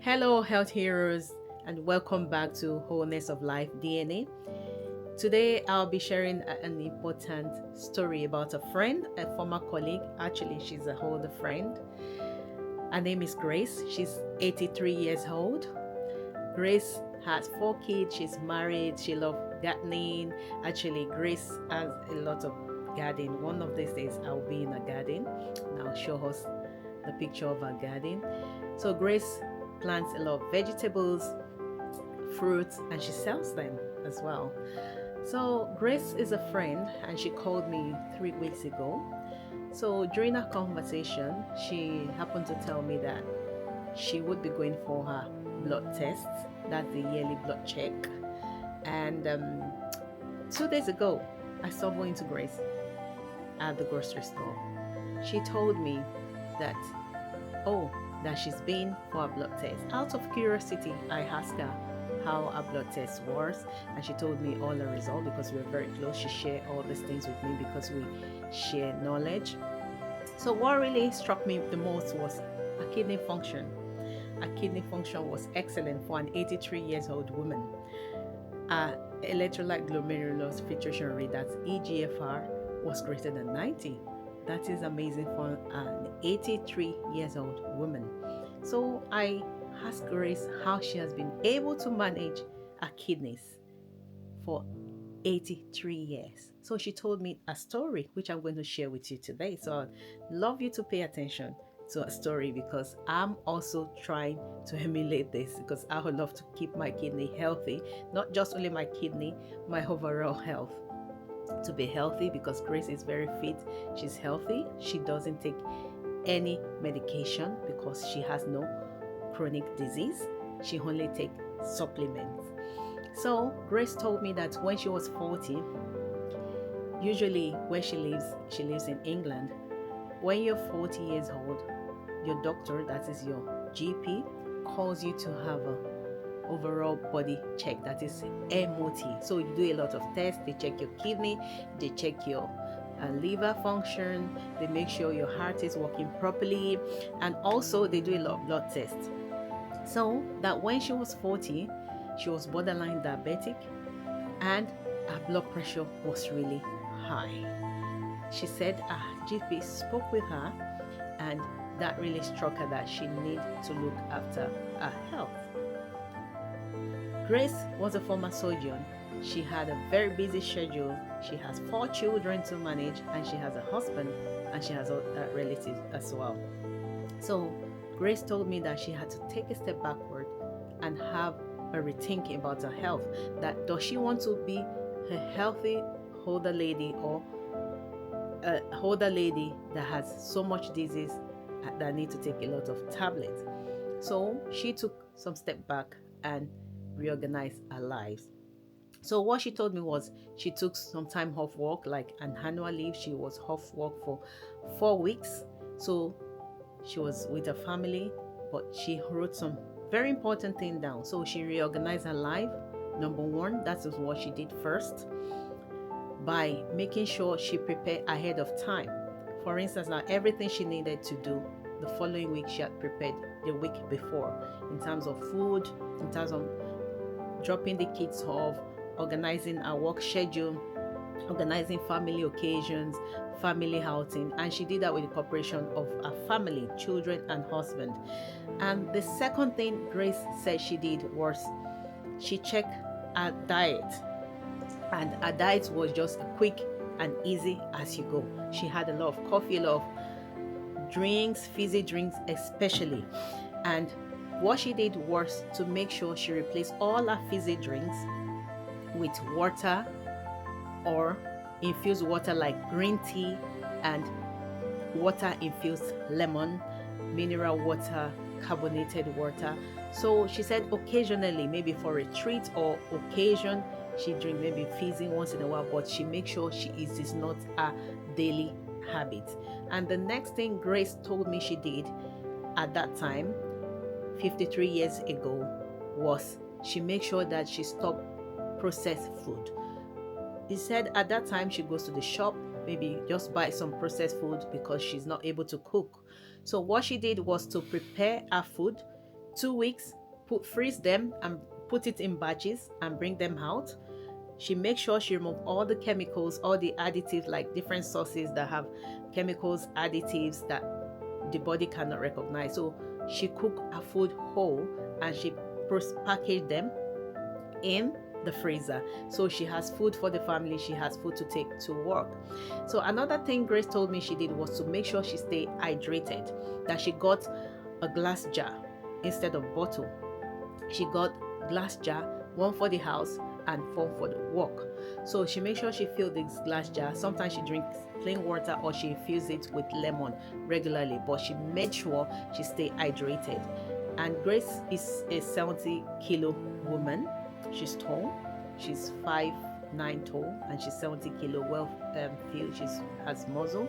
Hello, health heroes, and welcome back to Wholeness of Life DNA. Today, I'll be sharing an important story about a friend, a former colleague. Actually, she's a older friend. Her name is Grace. She's 83 years old. Grace has 4 kids. She's married. She loves gardening. Actually, Grace has a lot of garden. One of these days, I'll be in a garden and I'll show us the picture of her garden. So, Grace plants a lot of vegetables, fruits, and she sells them as well. So, Grace is a friend and she called me 3 weeks ago. So, during our conversation, she happened to tell me that she would be going for her blood tests. That's the yearly blood check. And 2 days ago, I saw going to Grace at the grocery store. She told me that, oh, that she's been for a blood test. Out of curiosity, I asked her how her blood test was, and she told me all the results because we're very close. She shared all these things with me because we share knowledge. So what really struck me the most was her kidney function. Her kidney function was excellent for an 83 years old woman. Her electrolyte glomerulus filtration rate, that's EGFR, was greater than 90. That is amazing for an 83 years old woman. So I asked Grace how she has been able to manage her kidneys for 83 years. So she told me a story which I'm going to share with you today. So I'd love you to pay attention to a story because I'm also trying to emulate this because I would love to keep my kidney healthy, not just only my kidney, my overall health. To be healthy because Grace is very fit, she's healthy, she doesn't take any medication because she has no chronic disease, she only takes supplements. So Grace told me that when she was 40, usually where she lives in England. When you're 40 years old, your doctor, that is your GP, calls you to have a overall body check, that is MOT. So you do a lot of tests. They check your kidney, they check your liver function, they make sure your heart is working properly, and also they do a lot of blood tests. So that when she was 40, she was borderline diabetic and her blood pressure was really high. She said GP spoke with her and that really struck her that she needs to look after her health. Grace was a former surgeon. She had a very busy schedule. She has 4 children to manage and she has a husband and she has a relative as well. So Grace told me that she had to take a step backward and have a rethink about her health. That does she want to be a healthy older lady or a older lady that has so much disease that need to take a lot of tablets? So she took some step back and reorganized her lives. So what she told me was she took some time off work, like an annual leave. She was off work for 4 weeks. So she was with her family, but she wrote some very important thing down. So she reorganized her life. Number one, that is what she did first by making sure she prepared ahead of time. For instance, now everything she needed to do the following week, she had prepared the week before in terms of food, in terms of dropping the kids off, organizing our work schedule, organizing family occasions, family outing, and she did that with the cooperation of her family, children, and husband. And the second thing Grace said she did was she checked her diet, and her diet was just quick and easy as you go. She had a lot of coffee, a lot of drinks, fizzy drinks especially, and what she did was to make sure she replaced all her fizzy drinks with water or infused water like green tea and water infused lemon, mineral water, carbonated water. So she said occasionally, maybe for a treat or occasion, she drink maybe fizzy once in a while, but she makes sure it is not a daily habit. And the next thing Grace told me she did at that time, 53 years ago, was she made sure that she stopped processed food. He said at that time she goes to the shop, maybe just buy some processed food because she's not able to cook. So what she did was to prepare her food, 2 weeks, freeze them and put it in batches and bring them out. She makes sure she removes all the chemicals, all the additives, like different sauces that have chemicals, additives that the body cannot recognize. So she cook her food whole and she package them in the freezer. So she has food for the family, she has food to take to work. So another thing Grace told me she did was to make sure she stay hydrated, that she got a glass jar instead of bottle. She got glass jar, one for the house and one for the work. So she makes sure she fills this glass jar. Sometimes she drinks plain water or she infuse it with lemon regularly, but she made sure she stay hydrated. And Grace is a 70-kilo woman. She's tall. She's 5'9" tall and she's 70 kilo, well filled. She has muscle.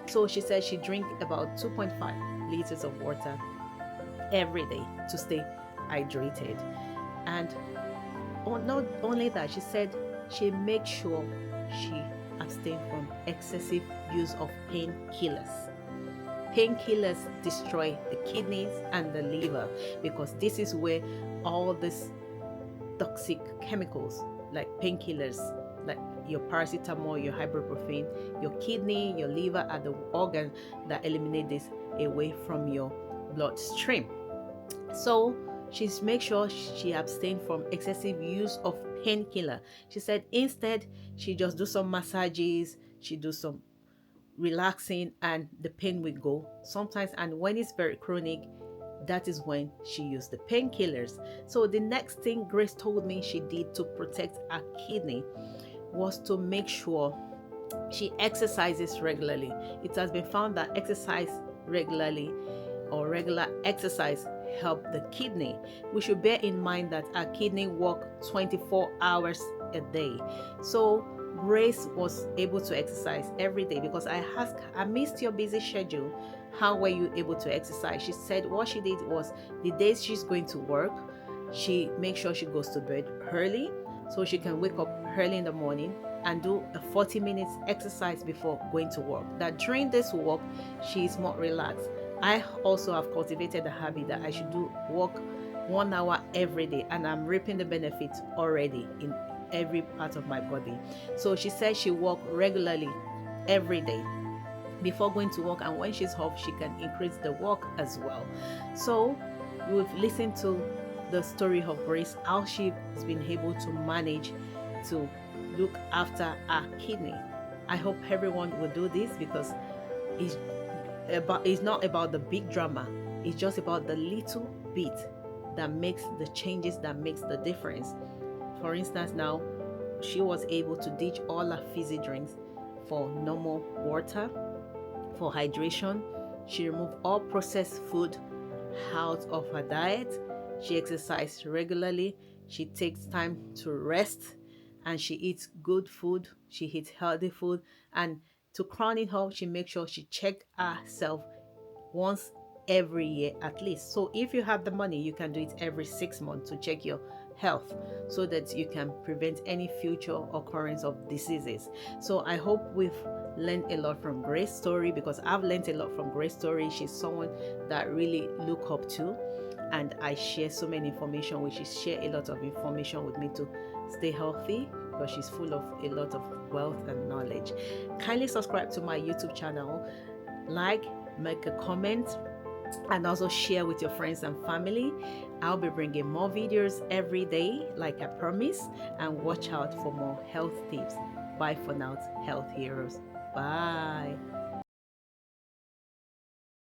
So she said she drink about 2.5 liters of water every day to stay hydrated. And not only that, she said she makes sure she abstain from excessive use of painkillers. Painkillers destroy the kidneys and the liver, because this is where all these toxic chemicals like painkillers, like your paracetamol, your ibuprofen, your kidney, your liver are the organ that eliminate this away from your bloodstream. So she's make sure she abstain from excessive use of painkiller. She said instead she just do some massages, she do some relaxing, and the pain will go sometimes. And when it's very chronic, that is when she used the painkillers. So the next thing Grace told me she did to protect her kidney was to make sure she exercises regularly. It has been found that exercise regularly or regular exercise help the kidney. We should bear in mind that our kidney work 24 hours a day. So Grace was able to exercise every day, because I asked, I missed your busy schedule, how were you able to exercise? She said what she did was, the days she's going to work, she makes sure she goes to bed early so she can wake up early in the morning and do a 40 minutes exercise before going to work. That during this work she is more relaxed. I also have cultivated the habit that I should do walk 1 hour every day, and I'm reaping the benefits already in every part of my body. So she says she walks regularly every day before going to work, and when she's off she can increase the walk as well. So we've listened to the story of Grace, how she's been able to manage to look after her kidney. I hope everyone will do this, because it's not about the big drama, it's just about the little bit that makes the changes, that makes the difference. For instance, now she was able to ditch all her fizzy drinks for normal water, for hydration. She removed all processed food out of her diet. She exercised regularly. She takes time to rest, and she eats good food. She eats healthy food, and to crown it all, she makes sure she checks herself once every year at least. So if you have the money, you can do it every 6 months to check your health, so that you can prevent any future occurrence of diseases. So I hope we've learned a lot from Grace's story, because I've learned a lot from Grace's story. She's someone that really look up to, and I share so many information with. She share a lot of information with me to stay healthy, because she's full of a lot of wealth and knowledge. Kindly subscribe to my YouTube channel, like, make a comment, and also share with your friends and family. I'll be bringing more videos every day like I promised, and watch out for more health tips. Bye for now, health heroes. Bye.